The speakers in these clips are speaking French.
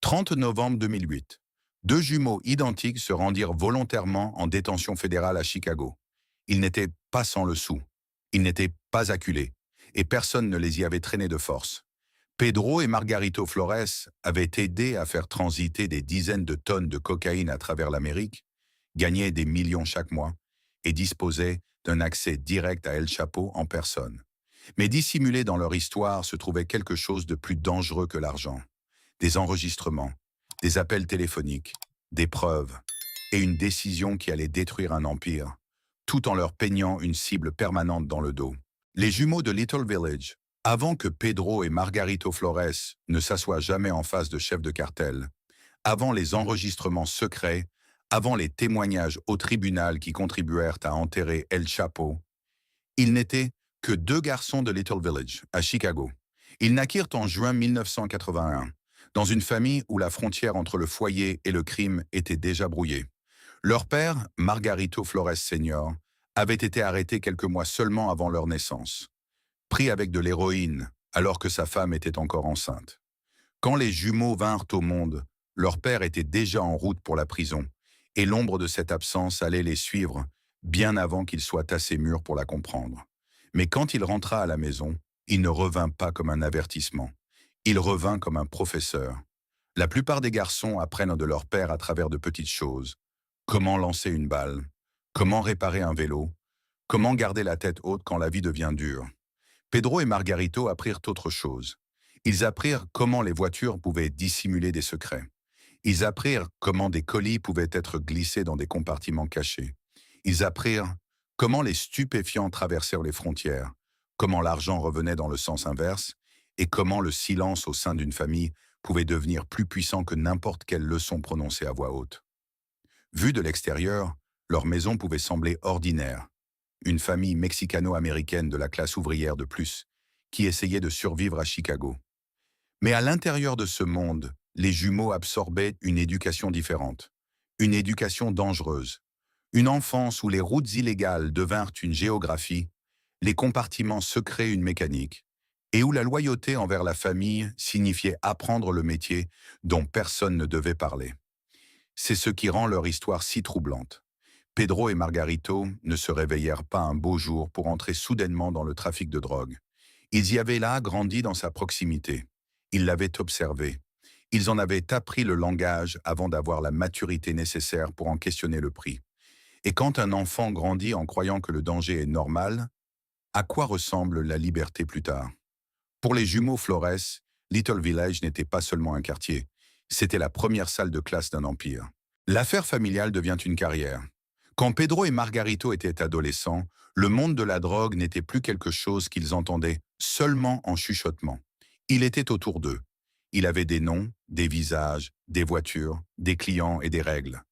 30 novembre 2008. Deux jumeaux identiques se rendirent volontairement en détention fédérale à Chicago. Ils n'étaient pas sans le sou. Ils n'étaient pas acculés. Et personne ne les y avait traînés de force. Pedro et Margarito Flores avaient aidé à faire transiter des dizaines de tonnes de cocaïne à travers l'Amérique, gagnaient des millions chaque mois et disposaient d'un accès direct à El Chapo en personne. Mais dissimulé dans leur histoire se trouvait quelque chose de plus dangereux que l'argent. Des enregistrements, des appels téléphoniques, des preuves et une décision qui allait détruire un empire, tout en leur peignant une cible permanente dans le dos. Les jumeaux de Little Village, avant que Pedro et Margarito Flores ne s'assoient jamais en face de chefs de cartel, avant les enregistrements secrets, avant les témoignages au tribunal qui contribuèrent à enterrer El Chapo, ils n'étaient que deux garçons de Little Village, à Chicago. Ils naquirent en juin 1981, dans une famille où la frontière entre le foyer et le crime était déjà brouillée. Leur père, Margarito Flores Senior, avait été arrêté quelques mois seulement avant leur naissance, pris avec de l'héroïne alors que sa femme était encore enceinte. Quand les jumeaux vinrent au monde, leur père était déjà en route pour la prison, et l'ombre de cette absence allait les suivre bien avant qu'ils soient assez mûrs pour la comprendre. Mais quand il rentra à la maison, il ne revint pas comme un avertissement. Il revint comme un professeur. La plupart des garçons apprennent de leur père à travers de petites choses. Comment lancer une balle, comment réparer un vélo, comment garder la tête haute quand la vie devient dure. Pedro et Margarito apprirent autre chose. Ils apprirent comment les voitures pouvaient dissimuler des secrets. Ils apprirent comment des colis pouvaient être glissés dans des compartiments cachés. Ils apprirent comment les stupéfiants traversèrent les frontières, comment l'argent revenait dans le sens inverse et comment le silence au sein d'une famille pouvait devenir plus puissant que n'importe quelle leçon prononcée à voix haute. Vue de l'extérieur, leur maison pouvait sembler ordinaire. Une famille mexicano-américaine de la classe ouvrière de plus, qui essayait de survivre à Chicago. Mais à l'intérieur de ce monde, les jumeaux absorbaient une éducation différente, une éducation dangereuse, une enfance où les routes illégales devinrent une géographie, les compartiments secrets une mécanique, et où la loyauté envers la famille signifiait apprendre le métier dont personne ne devait parler. C'est ce qui rend leur histoire si troublante. Pedro et Margarito ne se réveillèrent pas un beau jour pour entrer soudainement dans le trafic de drogue. Ils y avaient là grandi dans sa proximité. Ils l'avaient observé. Ils en avaient appris le langage avant d'avoir la maturité nécessaire pour en questionner le prix. Et quand un enfant grandit en croyant que le danger est normal, à quoi ressemble la liberté plus tard? Pour les jumeaux Flores, Little Village n'était pas seulement un quartier, c'était la première salle de classe d'un empire. L'affaire familiale devient une carrière. Quand Pedro et Margarito étaient adolescents, le monde de la drogue n'était plus quelque chose qu'ils entendaient seulement en chuchotement. Il était autour d'eux. Il avait des noms, des visages, des voitures, des clients et des règles.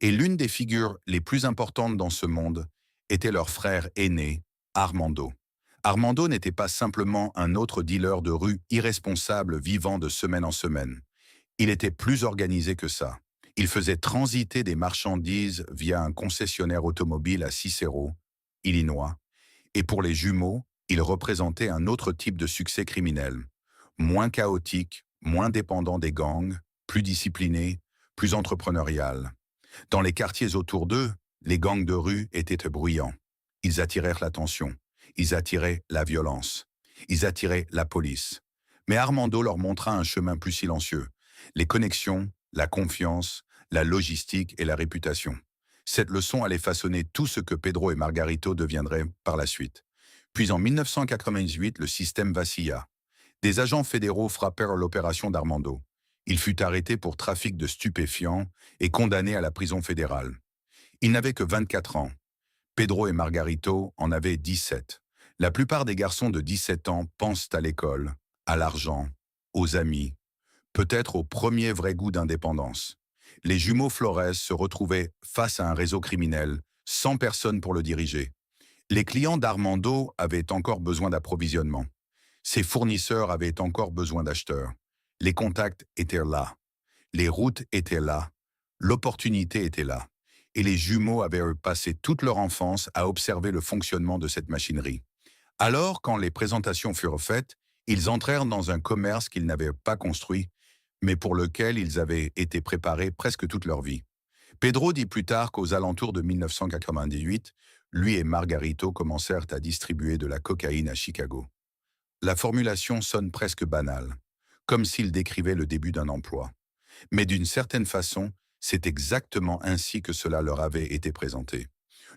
Et l'une des figures les plus importantes dans ce monde était leur frère aîné, Armando. Armando n'était pas simplement un autre dealer de rue irresponsable vivant de semaine en semaine. Il était plus organisé que ça. Il faisait transiter des marchandises via un concessionnaire automobile à Cicero, Illinois. Et pour les jumeaux, il représentait un autre type de succès criminel. Moins chaotique, moins dépendant des gangs, plus discipliné, plus entrepreneurial. Dans les quartiers autour d'eux, les gangs de rue étaient bruyants. Ils attirèrent l'attention. Ils attiraient la violence. Ils attiraient la police. Mais Armando leur montra un chemin plus silencieux. Les connexions, la confiance, la logistique et la réputation. Cette leçon allait façonner tout ce que Pedro et Margarito deviendraient par la suite. Puis en 1998, le système vacilla. Des agents fédéraux frappèrent l'opération d'Armando. Il fut arrêté pour trafic de stupéfiants et condamné à la prison fédérale. Il n'avait que 24 ans. Pedro et Margarito en avaient 17. La plupart des garçons de 17 ans pensent à l'école, à l'argent, aux amis, peut-être au premier vrai goût d'indépendance. Les jumeaux Flores se retrouvaient face à un réseau criminel, sans personne pour le diriger. Les clients d'Armando avaient encore besoin d'approvisionnement. Ses fournisseurs avaient encore besoin d'acheteurs. Les contacts étaient là. Les routes étaient là. L'opportunité était là. Et les jumeaux avaient passé toute leur enfance à observer le fonctionnement de cette machinerie. Alors, quand les présentations furent faites, ils entrèrent dans un commerce qu'ils n'avaient pas construit, mais pour lequel ils avaient été préparés presque toute leur vie. Pedro dit plus tard qu'aux alentours de 1998, lui et Margarito commencèrent à distribuer de la cocaïne à Chicago. La formulation sonne presque banale, comme s'il décrivait le début d'un emploi. Mais d'une certaine façon, c'est exactement ainsi que cela leur avait été présenté.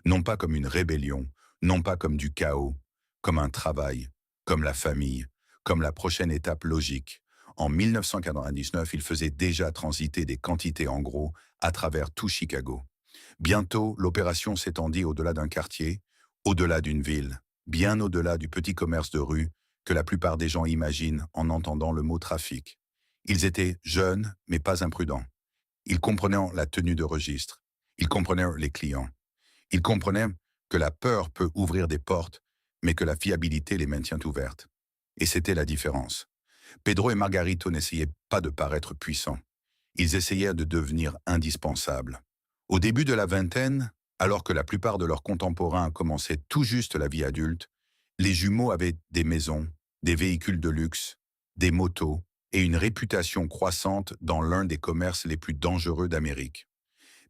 Non pas comme une rébellion, non pas comme du chaos, comme un travail, comme la famille, comme la prochaine étape logique. En 1999, ils faisaient déjà transiter des quantités en gros à travers tout Chicago. Bientôt, l'opération s'étendit au-delà d'un quartier, au-delà d'une ville, bien au-delà du petit commerce de rue que la plupart des gens imaginent en entendant le mot trafic. Ils étaient jeunes, mais pas imprudents. Ils comprenaient la tenue de registre. Ils comprenaient les clients. Ils comprenaient que la peur peut ouvrir des portes, mais que la fiabilité les maintient ouvertes. Et c'était la différence. Pedro et Margarito n'essayaient pas de paraître puissants. Ils essayaient de devenir indispensables. Au début de la vingtaine, alors que la plupart de leurs contemporains commençaient tout juste la vie adulte, les jumeaux avaient des maisons, des véhicules de luxe, des motos et une réputation croissante dans l'un des commerces les plus dangereux d'Amérique.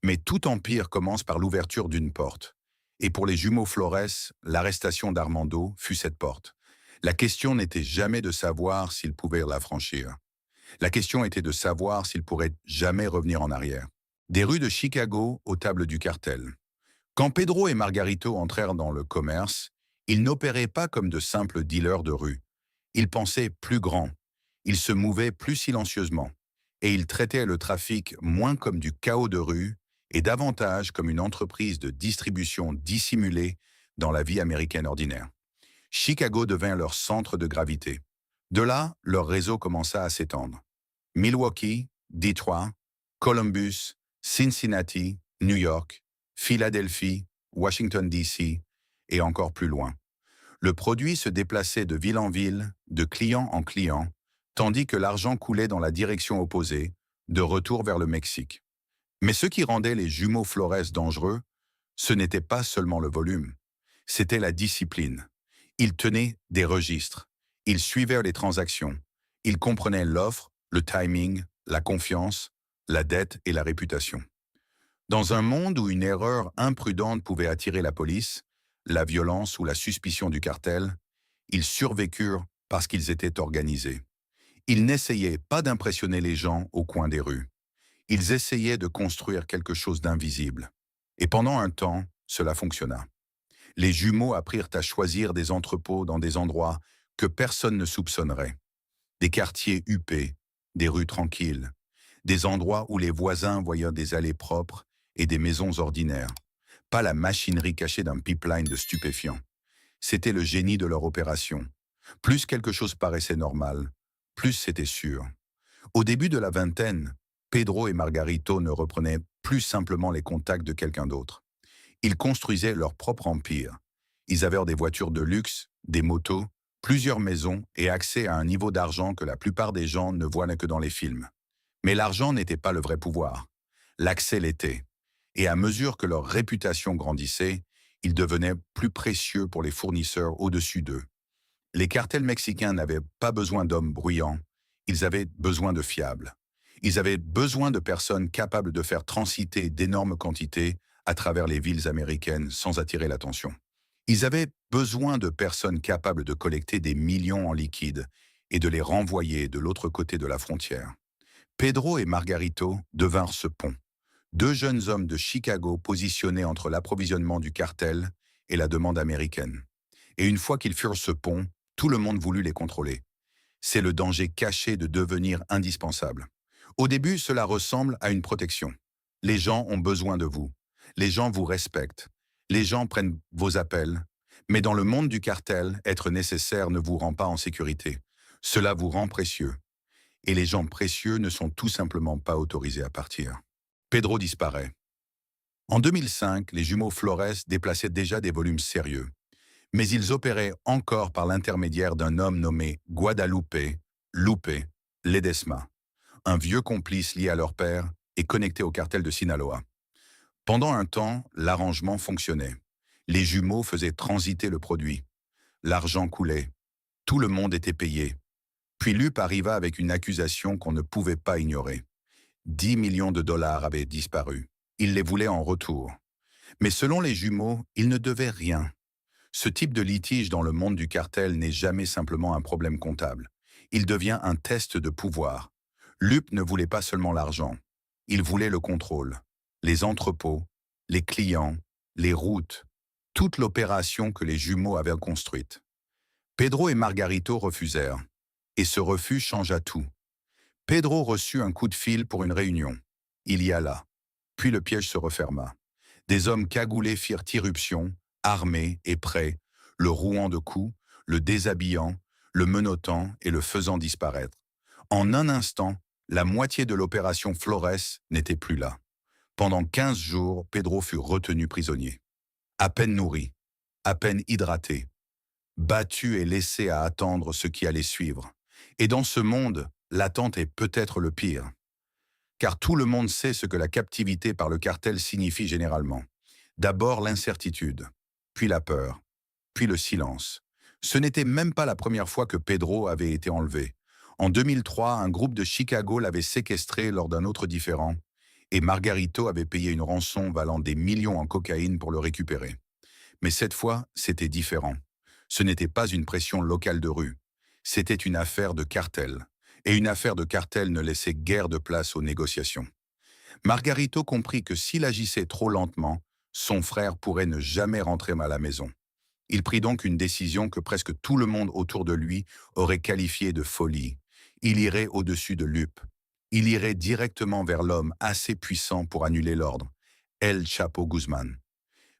Mais tout empire commence par l'ouverture d'une porte. Et pour les jumeaux Flores, l'arrestation d'Armando fut cette porte. La question n'était jamais de savoir s'ils pouvaient la franchir. La question était de savoir s'ils pourraient jamais revenir en arrière. Des rues de Chicago aux tables du cartel. Quand Pedro et Margarito entrèrent dans le commerce, ils n'opéraient pas comme de simples dealers de rue. Ils pensaient plus grand. Ils se mouvaient plus silencieusement. Et ils traitaient le trafic moins comme du chaos de rue et davantage comme une entreprise de distribution dissimulée dans la vie américaine ordinaire. Chicago devint leur centre de gravité. De là, leur réseau commença à s'étendre. Milwaukee, Detroit, Columbus, Cincinnati, New York, Philadelphie, Washington, D.C. et encore plus loin. Le produit se déplaçait de ville en ville, de client en client, tandis que l'argent coulait dans la direction opposée, de retour vers le Mexique. Mais ce qui rendait les jumeaux Flores dangereux, ce n'était pas seulement le volume, c'était la discipline. Ils tenaient des registres, ils suivaient les transactions, ils comprenaient l'offre, le timing, la confiance, la dette et la réputation. Dans un monde où une erreur imprudente pouvait attirer la police, la violence ou la suspicion du cartel, ils survécurent parce qu'ils étaient organisés. Ils n'essayaient pas d'impressionner les gens au coin des rues. Ils essayaient de construire quelque chose d'invisible. Et pendant un temps, cela fonctionna. Les jumeaux apprirent à choisir des entrepôts dans des endroits que personne ne soupçonnerait. Des quartiers huppés, des rues tranquilles, des endroits où les voisins voyaient des allées propres et des maisons ordinaires. Pas la machinerie cachée d'un pipeline de stupéfiants. C'était le génie de leur opération. Plus quelque chose paraissait normal, plus c'était sûr. Au début de la vingtaine, Pedro et Margarito ne reprenaient plus simplement les contacts de quelqu'un d'autre. Ils construisaient leur propre empire. Ils avaient des voitures de luxe, des motos, plusieurs maisons et accès à un niveau d'argent que la plupart des gens ne voient que dans les films. Mais l'argent n'était pas le vrai pouvoir. L'accès l'était. Et à mesure que leur réputation grandissait, ils devenaient plus précieux pour les fournisseurs au-dessus d'eux. Les cartels mexicains n'avaient pas besoin d'hommes bruyants, ils avaient besoin de fiables. Ils avaient besoin de personnes capables de faire transiter d'énormes quantités à travers les villes américaines sans attirer l'attention. Ils avaient besoin de personnes capables de collecter des millions en liquide et de les renvoyer de l'autre côté de la frontière. Pedro et Margarito devinrent ce pont. Deux jeunes hommes de Chicago positionnés entre l'approvisionnement du cartel et la demande américaine. Et une fois qu'ils furent ce pont, tout le monde voulut les contrôler. C'est le danger caché de devenir indispensable. Au début, cela ressemble à une protection. Les gens ont besoin de vous. Les gens vous respectent. Les gens prennent vos appels. Mais dans le monde du cartel, être nécessaire ne vous rend pas en sécurité. Cela vous rend précieux. Et les gens précieux ne sont tout simplement pas autorisés à partir. Pedro disparaît. En 2005, les jumeaux Flores déplaçaient déjà des volumes sérieux. Mais ils opéraient encore par l'intermédiaire d'un homme nommé Guadalupe Lupe Ledesma, un vieux complice lié à leur père et connecté au cartel de Sinaloa. Pendant un temps, l'arrangement fonctionnait. Les jumeaux faisaient transiter le produit. L'argent coulait. Tout le monde était payé. Puis Lup arriva avec une accusation qu'on ne pouvait pas ignorer. 10 millions de dollars avaient disparu. Il les voulait en retour. Mais selon les jumeaux, ils ne devaient rien. Ce type de litige dans le monde du cartel n'est jamais simplement un problème comptable. Il devient un test de pouvoir. Lup ne voulait pas seulement l'argent. Il voulait le contrôle. Les entrepôts, les clients, les routes, toute l'opération que les jumeaux avaient construite. Pedro et Margarito refusèrent. Et ce refus changea tout. Pedro reçut un coup de fil pour une réunion. Il y alla. Puis le piège se referma. Des hommes cagoulés firent irruption, armés et prêts, le rouant de coups, le déshabillant, le menottant et le faisant disparaître. En un instant, la moitié de l'opération Flores n'était plus là. Pendant 15 jours, Pedro fut retenu prisonnier. À peine nourri, à peine hydraté, battu et laissé à attendre ce qui allait suivre. Et dans ce monde, l'attente est peut-être le pire. Car tout le monde sait ce que la captivité par le cartel signifie généralement. D'abord l'incertitude, puis la peur, puis le silence. Ce n'était même pas la première fois que Pedro avait été enlevé. En 2003, un groupe de Chicago l'avait séquestré lors d'un autre différend, et Margarito avait payé une rançon valant des millions en cocaïne pour le récupérer. Mais cette fois, c'était différent. Ce n'était pas une pression locale de rue. C'était une affaire de cartel. Et une affaire de cartel ne laissait guère de place aux négociations. Margarito comprit que s'il agissait trop lentement, son frère pourrait ne jamais rentrer à la maison. Il prit donc une décision que presque tout le monde autour de lui aurait qualifiée de folie. Il irait au-dessus de Lup. Il irait directement vers l'homme assez puissant pour annuler l'ordre, El Chapo Guzman.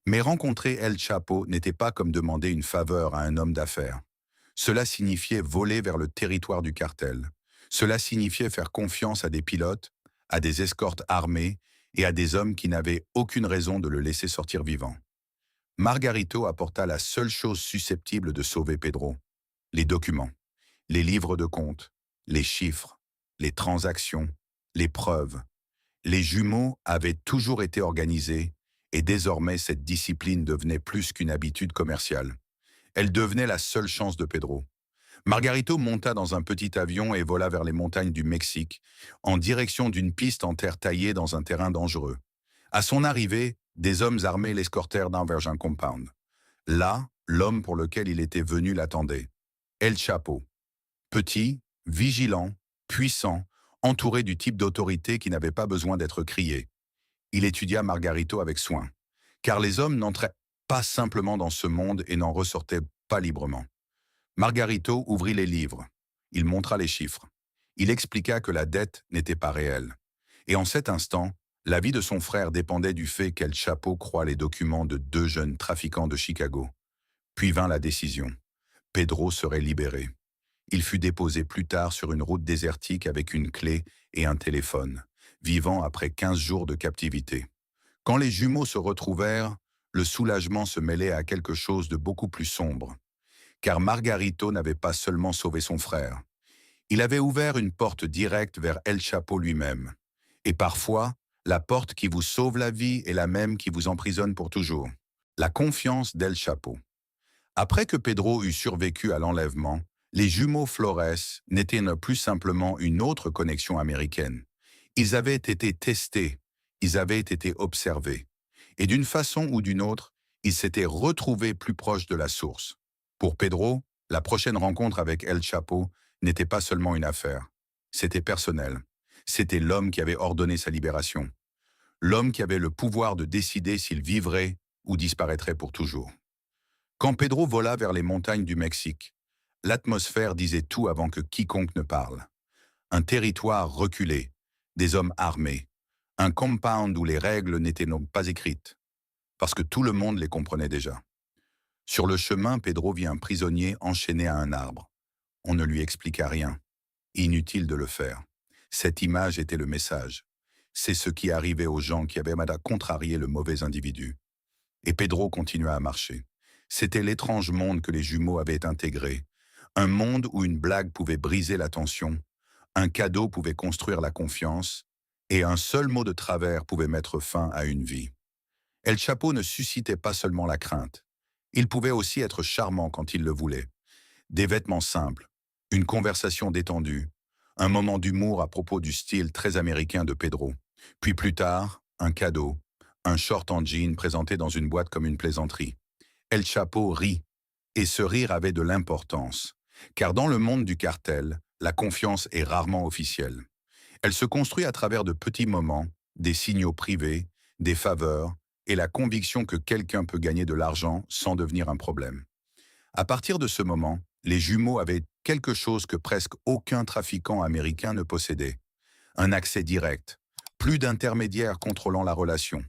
Mais rencontrer El Chapo n'était pas comme demander une faveur à un homme d'affaires. Cela signifiait voler vers le territoire du cartel. Cela signifiait faire confiance à des pilotes, à des escortes armées et à des hommes qui n'avaient aucune raison de le laisser sortir vivant. Margarito apporta la seule chose susceptible de sauver Pedro: les documents, les livres de compte, les chiffres, les transactions, les preuves. Les jumeaux avaient toujours été organisés et désormais cette discipline devenait plus qu'une habitude commerciale. Elle devenait la seule chance de Pedro. Margarito monta dans un petit avion et vola vers les montagnes du Mexique, en direction d'une piste en terre taillée dans un terrain dangereux. À son arrivée, des hommes armés l'escortèrent vers un compound. Là, l'homme pour lequel il était venu l'attendait. El Chapo. Petit, vigilant, puissant, entouré du type d'autorité qui n'avait pas besoin d'être crié. Il étudia Margarito avec soin, car les hommes n'entraient pas simplement dans ce monde et n'en ressortaient pas librement. Margarito ouvrit les livres. Il montra les chiffres. Il expliqua que la dette n'était pas réelle. Et en cet instant, la vie de son frère dépendait du fait qu'El Chapo croit les documents de 2 jeunes trafiquants de Chicago. Puis vint la décision. Pedro serait libéré. Il fut déposé plus tard sur une route désertique avec une clé et un téléphone, vivant après 15 jours de captivité. Quand les jumeaux se retrouvèrent, le soulagement se mêlait à quelque chose de beaucoup plus sombre. Car Margarito n'avait pas seulement sauvé son frère. Il avait ouvert une porte directe vers El Chapo lui-même. Et parfois, la porte qui vous sauve la vie est la même qui vous emprisonne pour toujours. La confiance d'El Chapo. Après que Pedro eut survécu à l'enlèvement, les jumeaux Flores n'étaient plus simplement une autre connexion américaine. Ils avaient été testés, ils avaient été observés. Et d'une façon ou d'une autre, ils s'étaient retrouvés plus proches de la source. Pour Pedro, la prochaine rencontre avec El Chapo n'était pas seulement une affaire. C'était personnel. C'était l'homme qui avait ordonné sa libération. L'homme qui avait le pouvoir de décider s'il vivrait ou disparaîtrait pour toujours. Quand Pedro vola vers les montagnes du Mexique, l'atmosphère disait tout avant que quiconque ne parle. Un territoire reculé, des hommes armés, un compound où les règles n'étaient donc pas écrites, parce que tout le monde les comprenait déjà. Sur le chemin, Pedro vit un prisonnier enchaîné à un arbre. On ne lui expliqua rien. Inutile de le faire. Cette image était le message. C'est ce qui arrivait aux gens qui avaient contrarié le mauvais individu. Et Pedro continua à marcher. C'était l'étrange monde que les jumeaux avaient intégré. Un monde où une blague pouvait briser la tension, un cadeau pouvait construire la confiance, et un seul mot de travers pouvait mettre fin à une vie. El Chapo ne suscitait pas seulement la crainte. Il pouvait aussi être charmant quand il le voulait. Des vêtements simples, Une conversation détendue, un moment d'humour à propos du style très américain de Pedro. Puis plus tard, un cadeau, un short en jean présenté dans une boîte comme une plaisanterie. El Chapo rit, et ce rire avait de l'importance, car dans le monde du cartel, la confiance est rarement officielle. Elle se construit à travers de petits moments, des signaux privés, des faveurs, et la conviction que quelqu'un peut gagner de l'argent sans devenir un problème. À partir de ce moment, les jumeaux avaient quelque chose que presque aucun trafiquant américain ne possédait. Un accès direct, plus d'intermédiaires contrôlant la relation,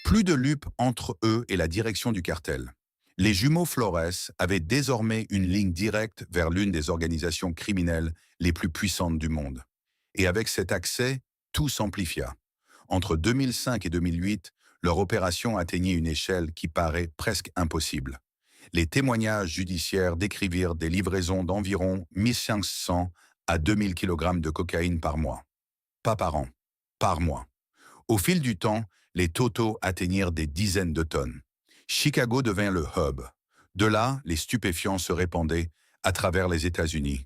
plus de lupe entre eux et la direction du cartel. Les jumeaux Flores avaient désormais une ligne directe vers l'une des organisations criminelles les plus puissantes du monde. Et avec cet accès, tout s'amplifia. Entre 2005 et 2008, leur opération atteignit une échelle qui paraît presque impossible. Les témoignages judiciaires décrivirent des livraisons d'environ 1500 à 2000 kg de cocaïne par mois. Pas par an, par mois. Au fil du temps, les totaux atteignirent des dizaines de tonnes. Chicago devint le hub. De là, les stupéfiants se répandaient à travers les États-Unis,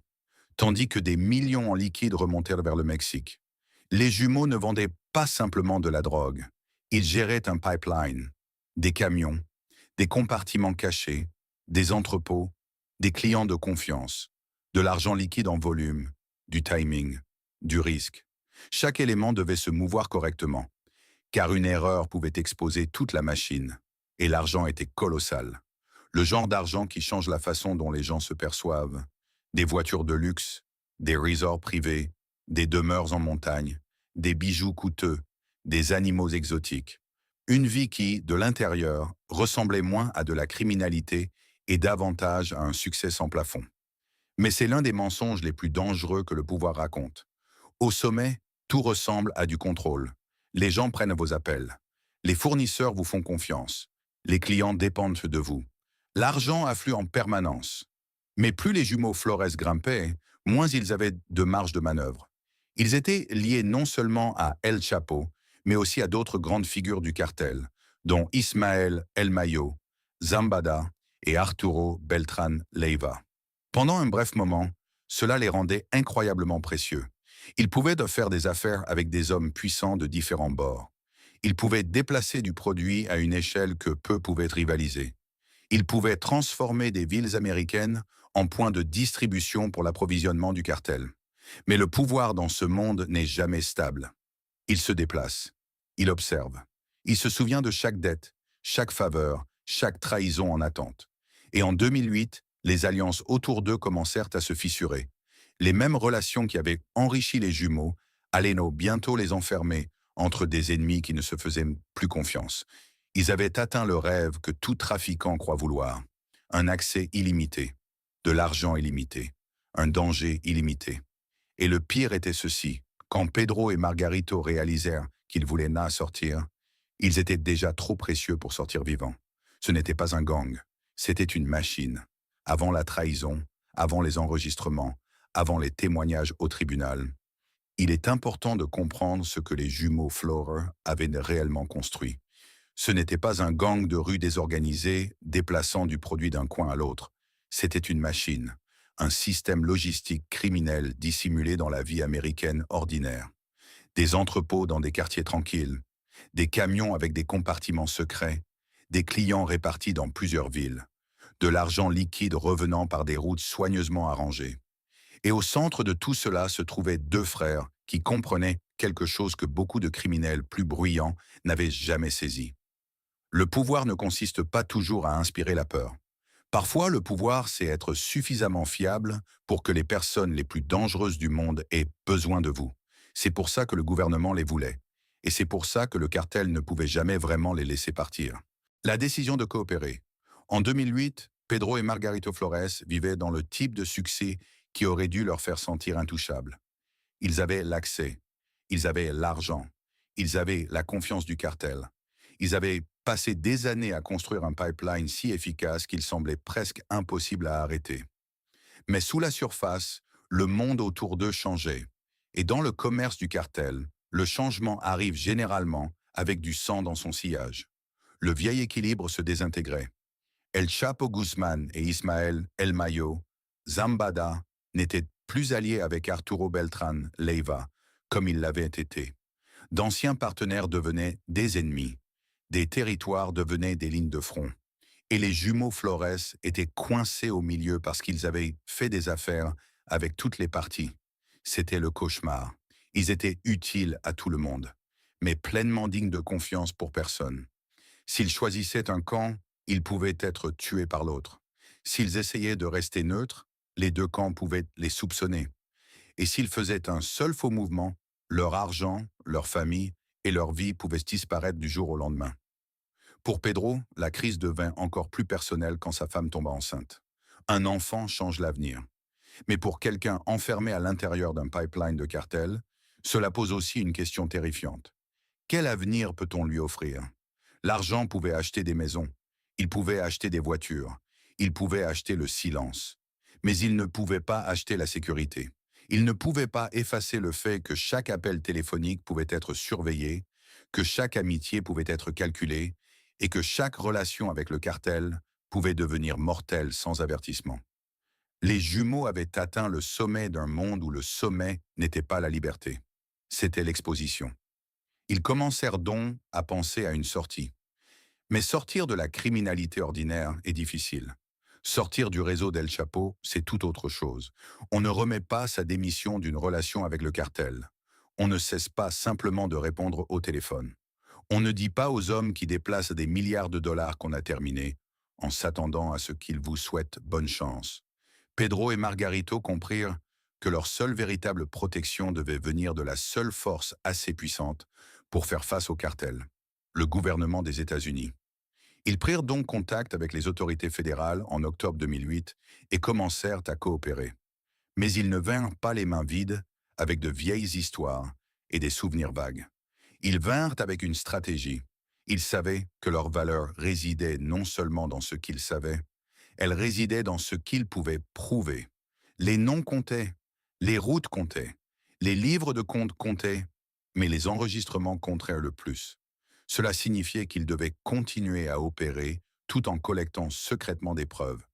tandis que des millions en liquide remontèrent vers le Mexique. Les jumeaux ne vendaient pas simplement de la drogue. Ils géraient un pipeline, des camions, des compartiments cachés, des entrepôts, des clients de confiance, de l'argent liquide en volume, du timing, du risque. Chaque élément devait se mouvoir correctement, car une erreur pouvait exposer toute la machine, et l'argent était colossal. Le genre d'argent qui change la façon dont les gens se perçoivent. Des voitures de luxe, des resorts privés, des demeures en montagne, des bijoux coûteux, des animaux exotiques. Une vie qui, de l'intérieur, ressemblait moins à de la criminalité et davantage à un succès sans plafond. Mais c'est l'un des mensonges les plus dangereux que le pouvoir raconte. Au sommet, tout ressemble à du contrôle. Les gens prennent vos appels. Les fournisseurs vous font confiance. Les clients dépendent de vous. L'argent afflue en permanence. Mais plus les jumeaux Flores grimpaient, moins ils avaient de marge de manœuvre. Ils étaient liés non seulement à El Chapo, mais aussi à d'autres grandes figures du cartel, dont Ismael El Mayo, Zambada et Arturo Beltrán Leiva. Pendant un bref moment, cela les rendait incroyablement précieux. Ils pouvaient faire des affaires avec des hommes puissants de différents bords. Ils pouvaient déplacer du produit à une échelle que peu pouvaient rivaliser. Ils pouvaient transformer des villes américaines en points de distribution pour l'approvisionnement du cartel. Mais le pouvoir dans ce monde n'est jamais stable. Il se déplace. Il observe. Il se souvient de chaque dette, chaque faveur, chaque trahison en attente. Et en 2008, les alliances autour d'eux commencèrent à se fissurer. Les mêmes relations qui avaient enrichi les jumeaux allaient bientôt les enfermer entre des ennemis qui ne se faisaient plus confiance. Ils avaient atteint le rêve que tout trafiquant croit vouloir. Un accès illimité, de l'argent illimité, un danger illimité. Et le pire était ceci, quand Pedro et Margarito réalisèrent qu'ils voulaient sortir, ils étaient déjà trop précieux pour sortir vivants. Ce n'était pas un gang, c'était une machine. Avant la trahison, avant les enregistrements, avant les témoignages au tribunal, il est important de comprendre ce que les jumeaux Flores avaient réellement construit. Ce n'était pas un gang de rue désorganisé déplaçant du produit d'un coin à l'autre. C'était une machine, un système logistique criminel dissimulé dans la vie américaine ordinaire. Des entrepôts dans des quartiers tranquilles, des camions avec des compartiments secrets, des clients répartis dans plusieurs villes, de l'argent liquide revenant par des routes soigneusement arrangées. Et au centre de tout cela se trouvaient deux frères qui comprenaient quelque chose que beaucoup de criminels plus bruyants n'avaient jamais saisi. Le pouvoir ne consiste pas toujours à inspirer la peur. Parfois, le pouvoir, c'est être suffisamment fiable pour que les personnes les plus dangereuses du monde aient besoin de vous. C'est pour ça que le gouvernement les voulait. Et c'est pour ça que le cartel ne pouvait jamais vraiment les laisser partir. La décision de coopérer. En 2008, Pedro et Margarito Flores vivaient dans le type de succès qui aurait dû leur faire sentir intouchables. Ils avaient l'accès, ils avaient l'argent, ils avaient la confiance du cartel. Ils avaient passé des années à construire un pipeline si efficace qu'il semblait presque impossible à arrêter. Mais sous la surface, le monde autour d'eux changeait. Et dans le commerce du cartel, le changement arrive généralement avec du sang dans son sillage. Le vieil équilibre se désintégrait. El Chapo Guzman et Ismael El Mayo, Zambada, n'étaient plus alliés avec Arturo Beltrán Leiva, comme il l'avait été. D'anciens partenaires devenaient des ennemis. Des territoires devenaient des lignes de front. Et les jumeaux Flores étaient coincés au milieu parce qu'ils avaient fait des affaires avec toutes les parties. C'était le cauchemar. Ils étaient utiles à tout le monde, mais pleinement dignes de confiance pour personne. S'ils choisissaient un camp, ils pouvaient être tués par l'autre. S'ils essayaient de rester neutres, les deux camps pouvaient les soupçonner. Et s'ils faisaient un seul faux mouvement, leur argent, leur famille et leur vie pouvaient disparaître du jour au lendemain. Pour Pedro, la crise devint encore plus personnelle quand sa femme tomba enceinte. Un enfant change l'avenir. Mais pour quelqu'un enfermé à l'intérieur d'un pipeline de cartel, cela pose aussi une question terrifiante. Quel avenir peut-on lui offrir? L'argent pouvait acheter des maisons, il pouvait acheter des voitures, il pouvait acheter le silence. Mais il ne pouvait pas acheter la sécurité. Il ne pouvait pas effacer le fait que chaque appel téléphonique pouvait être surveillé, que chaque amitié pouvait être calculée et que chaque relation avec le cartel pouvait devenir mortelle sans avertissement. Les jumeaux avaient atteint le sommet d'un monde où le sommet n'était pas la liberté. C'était l'exposition. Ils commencèrent donc à penser à une sortie. Mais sortir de la criminalité ordinaire est difficile. Sortir du réseau d'El Chapo, c'est tout autre chose. On ne remet pas sa démission d'une relation avec le cartel. On ne cesse pas simplement de répondre au téléphone. On ne dit pas aux hommes qui déplacent des milliards de dollars qu'on a terminé, en s'attendant à ce qu'ils vous souhaitent bonne chance. Pedro et Margarito comprirent que leur seule véritable protection devait venir de la seule force assez puissante pour faire face au cartel, le gouvernement des États-Unis. Ils prirent donc contact avec les autorités fédérales en octobre 2008 et commencèrent à coopérer. Mais ils ne vinrent pas les mains vides avec de vieilles histoires et des souvenirs vagues. Ils vinrent avec une stratégie. Ils savaient que leur valeur résidait non seulement dans ce qu'ils savaient, elle résidait dans ce qu'ils pouvaient prouver. Les noms comptaient, les routes comptaient, les livres de comptes comptaient, mais les enregistrements comptèrent le plus. Cela signifiait qu'ils devaient continuer à opérer tout en collectant secrètement des preuves.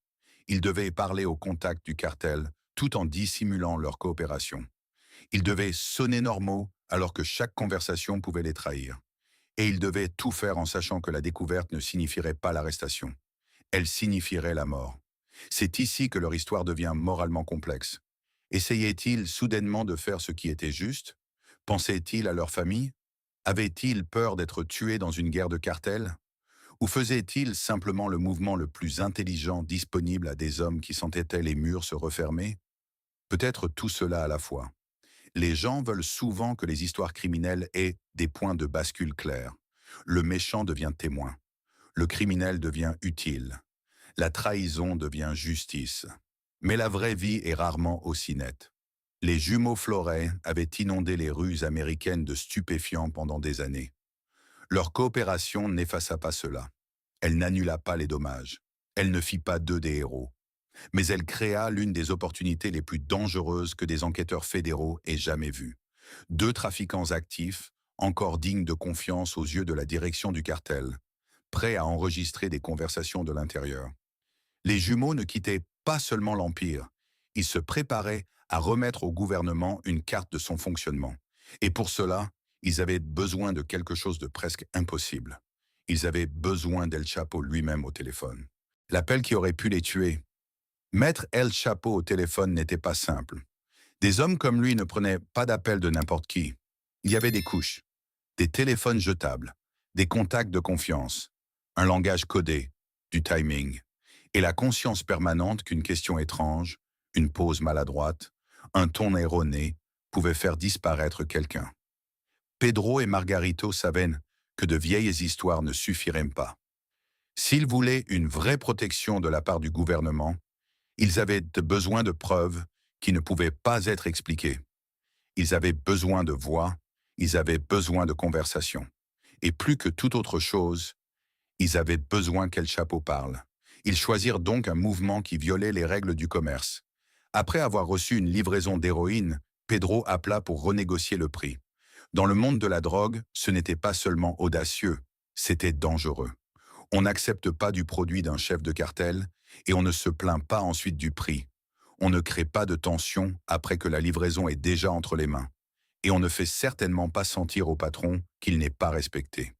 Ils devaient parler au contact du cartel tout en dissimulant leur coopération. Ils devaient sonner normaux alors que chaque conversation pouvait les trahir. Et ils devaient tout faire en sachant que la découverte ne signifierait pas l'arrestation. Elle signifierait la mort. C'est ici que leur histoire devient moralement complexe. Essayaient-ils soudainement de faire ce qui était juste? Pensaient-ils à leur famille? Avaient-ils peur d'être tués dans une guerre de cartel? Ou faisaient-ils simplement le mouvement le plus intelligent disponible à des hommes qui sentaient les murs se refermer? Peut-être tout cela à la fois. Les gens veulent souvent que les histoires criminelles aient des points de bascule clairs. Le méchant devient témoin. Le criminel devient utile. La trahison devient justice. Mais la vraie vie est rarement aussi nette. Les jumeaux Flores avaient inondé les rues américaines de stupéfiants pendant des années. Leur coopération n'effaça pas cela. Elle n'annula pas les dommages. Elle ne fit pas d'eux des héros. Mais elle créa l'une des opportunités les plus dangereuses que des enquêteurs fédéraux aient jamais vues. Deux trafiquants actifs, encore dignes de confiance aux yeux de la direction du cartel, prêts à enregistrer des conversations de l'intérieur. Les jumeaux ne quittaient pas seulement l'Empire, ils se préparaient à remettre au gouvernement une carte de son fonctionnement. Et pour cela, ils avaient besoin de quelque chose de presque impossible. Ils avaient besoin d'El Chapo lui-même au téléphone. L'appel qui aurait pu les tuer. Mettre El Chapo au téléphone n'était pas simple. Des hommes comme lui ne prenaient pas d'appel de n'importe qui. Il y avait des couches, des téléphones jetables, des contacts de confiance, un langage codé, du timing, et la conscience permanente qu'une question étrange, une pause maladroite, un ton erroné pouvait faire disparaître quelqu'un. Pedro et Margarito savaient que de vieilles histoires ne suffiraient pas. S'ils voulaient une vraie protection de la part du gouvernement, ils avaient besoin de preuves qui ne pouvaient pas être expliquées. Ils avaient besoin de voix, ils avaient besoin de conversation. Et plus que toute autre chose, ils avaient besoin qu'El Chapo parle. Ils choisirent donc un mouvement qui violait les règles du commerce. Après avoir reçu une livraison d'héroïne, Pedro appela pour renégocier le prix. Dans le monde de la drogue, ce n'était pas seulement audacieux, c'était dangereux. On n'accepte pas du produit d'un chef de cartel et on ne se plaint pas ensuite du prix. On ne crée pas de tension après que la livraison est déjà entre les mains. Et on ne fait certainement pas sentir au patron qu'il n'est pas respecté.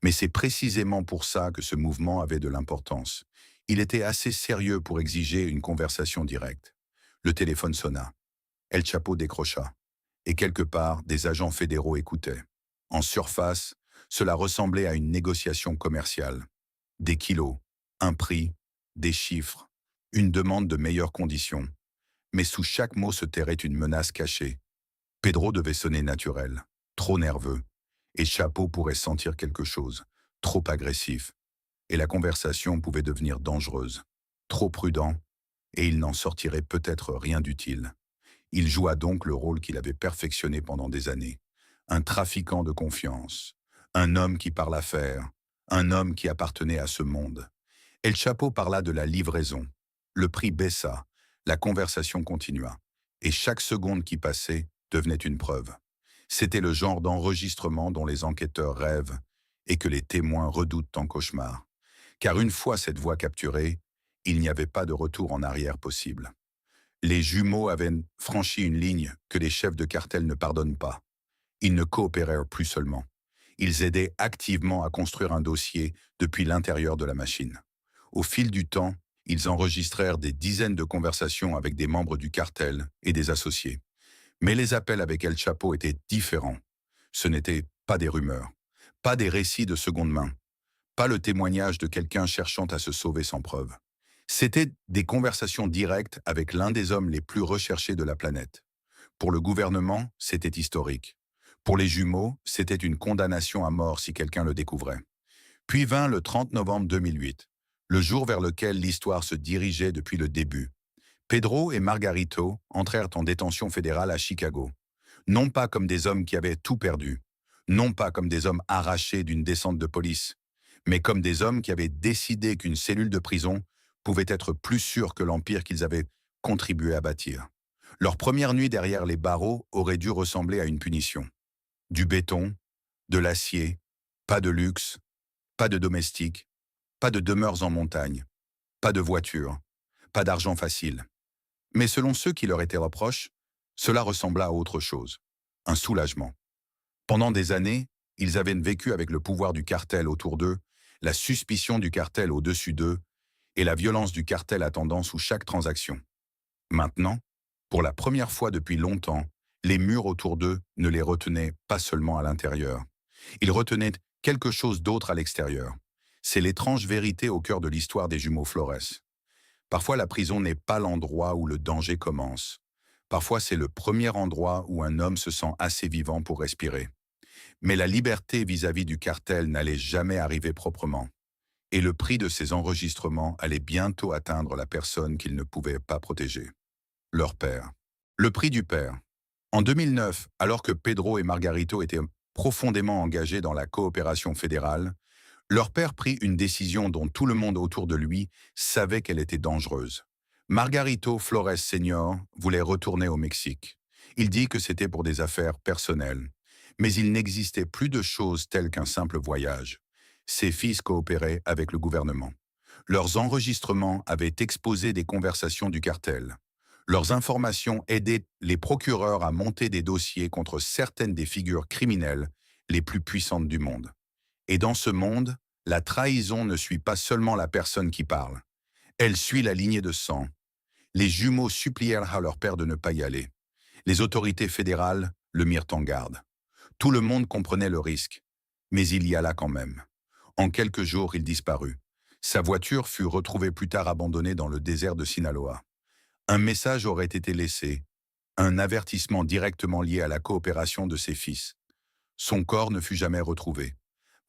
Mais c'est précisément pour ça que ce mouvement avait de l'importance. Il était assez sérieux pour exiger une conversation directe. Le téléphone sonna. El Chapo décrocha. Et quelque part, des agents fédéraux écoutaient. En surface, cela ressemblait à une négociation commerciale. Des kilos, un prix, des chiffres, une demande de meilleures conditions. Mais sous chaque mot se terrait une menace cachée. Pedro devait sonner naturel, trop nerveux, et Chapo pourrait sentir quelque chose, trop agressif, et la conversation pouvait devenir dangereuse, trop prudent, et il n'en sortirait peut-être rien d'utile. Il joua donc le rôle qu'il avait perfectionné pendant des années, un trafiquant de confiance, un homme qui parle affaires, un homme qui appartenait à ce monde. El Chapo parla de la livraison. Le prix baissa, la conversation continua, et chaque seconde qui passait devenait une preuve. C'était le genre d'enregistrement dont les enquêteurs rêvent et que les témoins redoutent en cauchemar. Car une fois cette voix capturée, il n'y avait pas de retour en arrière possible. Les jumeaux avaient franchi une ligne que les chefs de cartel ne pardonnent pas. Ils ne coopérèrent plus seulement. Ils aidaient activement à construire un dossier depuis l'intérieur de la machine. Au fil du temps, ils enregistrèrent des dizaines de conversations avec des membres du cartel et des associés. Mais les appels avec El Chapo étaient différents. Ce n'étaient pas des rumeurs, pas des récits de seconde main, pas le témoignage de quelqu'un cherchant à se sauver sans preuve. C'étaient des conversations directes avec l'un des hommes les plus recherchés de la planète. Pour le gouvernement, c'était historique. Pour les jumeaux, c'était une condamnation à mort si quelqu'un le découvrait. Puis vint le 30 novembre 2008, le jour vers lequel l'histoire se dirigeait depuis le début. Pedro et Margarito entrèrent en détention fédérale à Chicago. Non pas comme des hommes qui avaient tout perdu, non pas comme des hommes arrachés d'une descente de police, mais comme des hommes qui avaient décidé qu'une cellule de prison pouvait être plus sûre que l'empire qu'ils avaient contribué à bâtir. Leur première nuit derrière les barreaux aurait dû ressembler à une punition. Du béton, de l'acier, pas de luxe, pas de domestique, pas de demeures en montagne, pas de voiture, pas d'argent facile. Mais selon ceux qui leur étaient reproches, cela ressembla à autre chose, un soulagement. Pendant des années, ils avaient vécu avec le pouvoir du cartel autour d'eux, la suspicion du cartel au-dessus d'eux et la violence du cartel attendant sous chaque transaction. Maintenant, pour la première fois depuis longtemps, les murs autour d'eux ne les retenaient pas seulement à l'intérieur. Ils retenaient quelque chose d'autre à l'extérieur. C'est l'étrange vérité au cœur de l'histoire des jumeaux Flores. Parfois, la prison n'est pas l'endroit où le danger commence. Parfois, c'est le premier endroit où un homme se sent assez vivant pour respirer. Mais la liberté vis-à-vis du cartel n'allait jamais arriver proprement. Et le prix de ces enregistrements allait bientôt atteindre la personne qu'ils ne pouvaient pas protéger. Leur père. Le prix du père. En 2009, alors que Pedro et Margarito étaient profondément engagés dans la coopération fédérale, leur père prit une décision dont tout le monde autour de lui savait qu'elle était dangereuse. Margarito Flores Senior voulait retourner au Mexique. Il dit que c'était pour des affaires personnelles. Mais il n'existait plus de choses telles qu'un simple voyage. Ses fils coopéraient avec le gouvernement. Leurs enregistrements avaient exposé des conversations du cartel. Leurs informations aidaient les procureurs à monter des dossiers contre certaines des figures criminelles les plus puissantes du monde. Et dans ce monde, la trahison ne suit pas seulement la personne qui parle. Elle suit la lignée de sang. Les jumeaux supplièrent à leur père de ne pas y aller. Les autorités fédérales le mirent en garde. Tout le monde comprenait le risque, mais il y alla quand même. En quelques jours, il disparut. Sa voiture fut retrouvée plus tard abandonnée dans le désert de Sinaloa. Un message aurait été laissé, un avertissement directement lié à la coopération de ses fils. Son corps ne fut jamais retrouvé.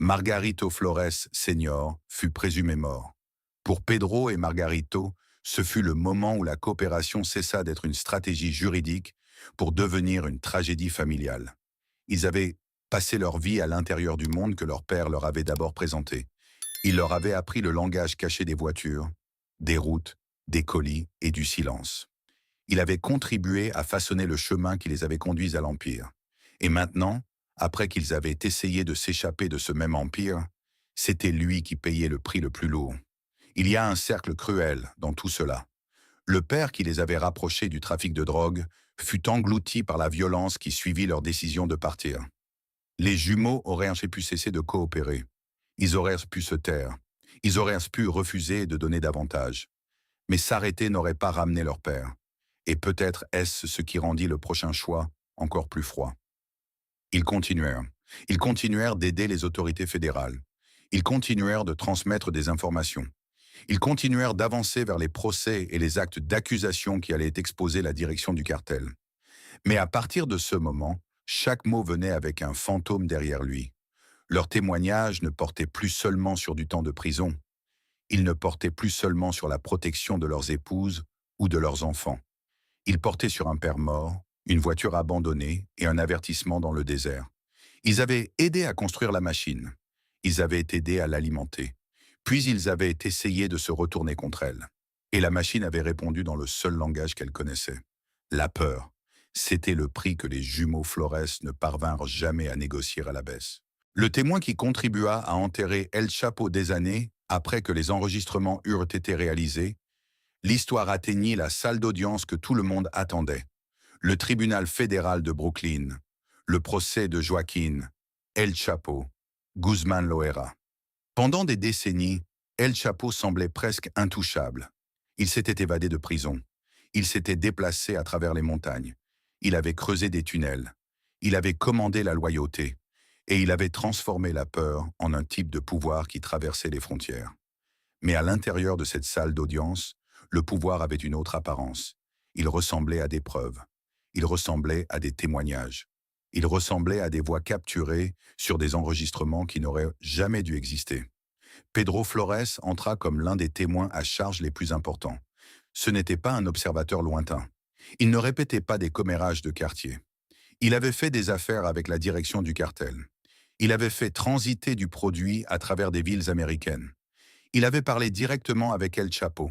Margarito Flores Senior fut présumé mort. Pour Pedro et Margarito, ce fut le moment où la coopération cessa d'être une stratégie juridique pour devenir une tragédie familiale. Ils avaient passé leur vie à l'intérieur du monde que leur père leur avait d'abord présenté. Il leur avait appris le langage caché des voitures, des routes, des colis et du silence. Il avait contribué à façonner le chemin qui les avait conduits à l'Empire. Et maintenant, après qu'ils avaient essayé de s'échapper de ce même empire, c'était lui qui payait le prix le plus lourd. Il y a un cercle cruel dans tout cela. Le père qui les avait rapprochés du trafic de drogue fut englouti par la violence qui suivit leur décision de partir. Les jumeaux auraient pu cesser de coopérer. Ils auraient pu se taire. Ils auraient pu refuser de donner davantage. Mais s'arrêter n'aurait pas ramené leur père. Et peut-être est-ce ce qui rendit le prochain choix encore plus froid. Ils continuèrent. Ils continuèrent d'aider les autorités fédérales. Ils continuèrent de transmettre des informations. Ils continuèrent d'avancer vers les procès et les actes d'accusation qui allaient exposer la direction du cartel. Mais à partir de ce moment, chaque mot venait avec un fantôme derrière lui. Leurs témoignages ne portaient plus seulement sur du temps de prison. Ils ne portaient plus seulement sur la protection de leurs épouses ou de leurs enfants. Ils portaient sur un père mort, une voiture abandonnée et un avertissement dans le désert. Ils avaient aidé à construire la machine. Ils avaient aidé à l'alimenter. Puis ils avaient essayé de se retourner contre elle. Et la machine avait répondu dans le seul langage qu'elle connaissait. La peur. C'était le prix que les jumeaux Flores ne parvinrent jamais à négocier à la baisse. Le témoin qui contribua à enterrer El Chapo des années après que les enregistrements eurent été réalisés, l'histoire atteignit la salle d'audience que tout le monde attendait. Le tribunal fédéral de Brooklyn. Le procès de Joaquín El Chapo Guzmán Loera. Pendant des décennies, El Chapo semblait presque intouchable. Il s'était évadé de prison. Il s'était déplacé à travers les montagnes. Il avait creusé des tunnels. Il avait commandé la loyauté. Et il avait transformé la peur en un type de pouvoir qui traversait les frontières. Mais à l'intérieur de cette salle d'audience, le pouvoir avait une autre apparence. Il ressemblait à des preuves. Il ressemblait à des témoignages. Il ressemblait à des voix capturées sur des enregistrements qui n'auraient jamais dû exister. Pedro Flores entra comme l'un des témoins à charge les plus importants. Ce n'était pas un observateur lointain. Il ne répétait pas des commérages de quartier. Il avait fait des affaires avec la direction du cartel. Il avait fait transiter du produit à travers des villes américaines. Il avait parlé directement avec El Chapo,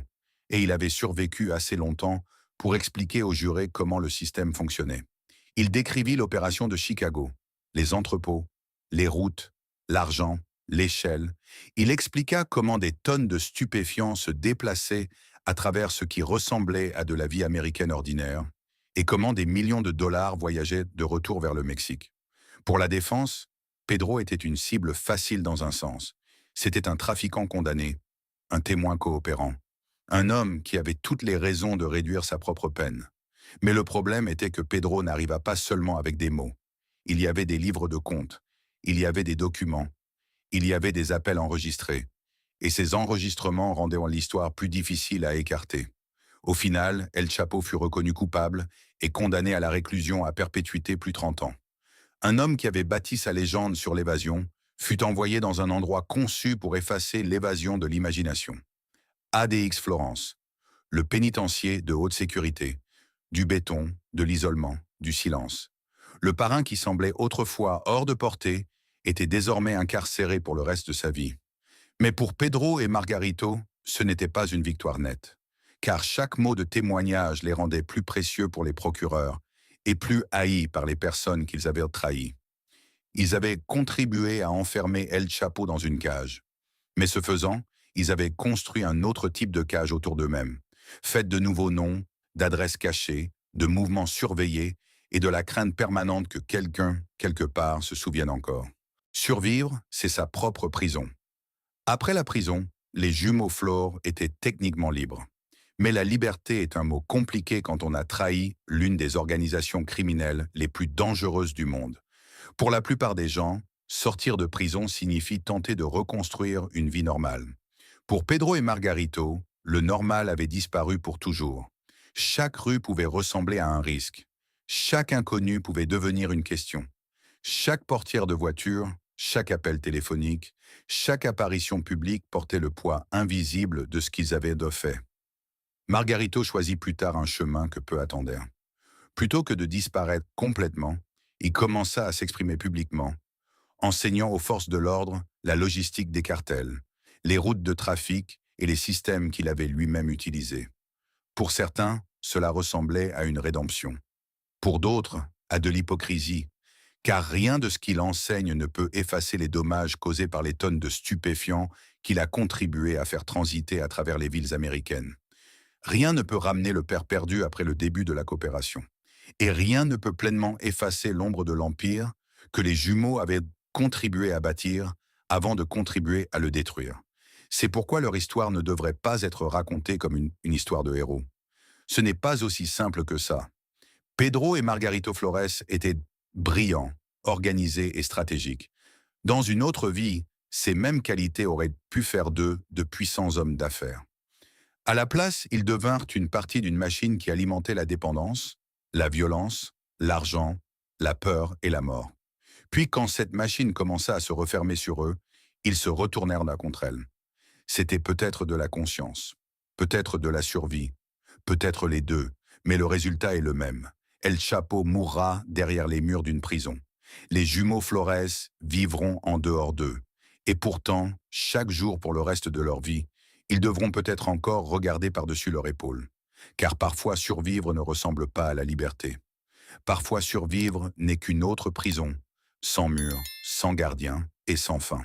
et il avait survécu assez longtemps pour expliquer aux jurés comment le système fonctionnait. Il décrivit l'opération de Chicago, les entrepôts, les routes, l'argent, l'échelle. Il expliqua comment des tonnes de stupéfiants se déplaçaient à travers ce qui ressemblait à de la vie américaine ordinaire, et comment des millions de dollars voyageaient de retour vers le Mexique. Pour la défense, Pedro était une cible facile dans un sens. C'était un trafiquant condamné, un témoin coopérant, un homme qui avait toutes les raisons de réduire sa propre peine. Mais le problème était que Pedro n'arriva pas seulement avec des mots. Il y avait des livres de comptes, il y avait des documents, il y avait des appels enregistrés. Et ces enregistrements rendaient l'histoire plus difficile à écarter. Au final, El Chapo fut reconnu coupable et condamné à la réclusion à perpétuité plus 30 ans. Un homme qui avait bâti sa légende sur l'évasion fut envoyé dans un endroit conçu pour effacer l'évasion de l'imagination. ADX Florence, le pénitencier de haute sécurité, du béton, de l'isolement, du silence. Le parrain qui semblait autrefois hors de portée était désormais incarcéré pour le reste de sa vie. Mais pour Pedro et Margarito, ce n'était pas une victoire nette, car chaque mot de témoignage les rendait plus précieux pour les procureurs et plus haïs par les personnes qu'ils avaient trahies. Ils avaient contribué à enfermer El Chapo dans une cage. Mais ce faisant, ils avaient construit un autre type de cage autour d'eux-mêmes, faite de nouveaux noms, d'adresses cachées, de mouvements surveillés et de la crainte permanente que quelqu'un, quelque part, se souvienne encore. Survivre, c'est sa propre prison. Après la prison, les jumeaux Flores étaient techniquement libres. Mais la liberté est un mot compliqué quand on a trahi l'une des organisations criminelles les plus dangereuses du monde. Pour la plupart des gens, sortir de prison signifie tenter de reconstruire une vie normale. Pour Pedro et Margarito, le normal avait disparu pour toujours. Chaque rue pouvait ressembler à un risque. Chaque inconnu pouvait devenir une question. Chaque portière de voiture, chaque appel téléphonique, chaque apparition publique portait le poids invisible de ce qu'ils avaient de fait. Margarito choisit plus tard un chemin que peu attendirent. Plutôt que de disparaître complètement, il commença à s'exprimer publiquement, enseignant aux forces de l'ordre la logistique des cartels, les routes de trafic et les systèmes qu'il avait lui-même utilisés. Pour certains, cela ressemblait à une rédemption. Pour d'autres, à de l'hypocrisie, car rien de ce qu'il enseigne ne peut effacer les dommages causés par les tonnes de stupéfiants qu'il a contribué à faire transiter à travers les villes américaines. Rien ne peut ramener le père perdu après le début de la coopération. Et rien ne peut pleinement effacer l'ombre de l'Empire que les jumeaux avaient contribué à bâtir avant de contribuer à le détruire. C'est pourquoi leur histoire ne devrait pas être racontée comme une histoire de héros. Ce n'est pas aussi simple que ça. Pedro et Margarito Flores étaient brillants, organisés et stratégiques. Dans une autre vie, ces mêmes qualités auraient pu faire d'eux de puissants hommes d'affaires. À la place, ils devinrent une partie d'une machine qui alimentait la dépendance, la violence, l'argent, la peur et la mort. Puis quand cette machine commença à se refermer sur eux, ils se retournèrent contre elle. C'était peut-être de la conscience, peut-être de la survie, peut-être les deux, mais le résultat est le même. El Chapo mourra derrière les murs d'une prison. Les jumeaux Flores vivront en dehors d'eux. Et pourtant, chaque jour pour le reste de leur vie, ils devront peut-être encore regarder par-dessus leur épaule. Car parfois survivre ne ressemble pas à la liberté. Parfois survivre n'est qu'une autre prison, sans mur, sans gardien et sans fin.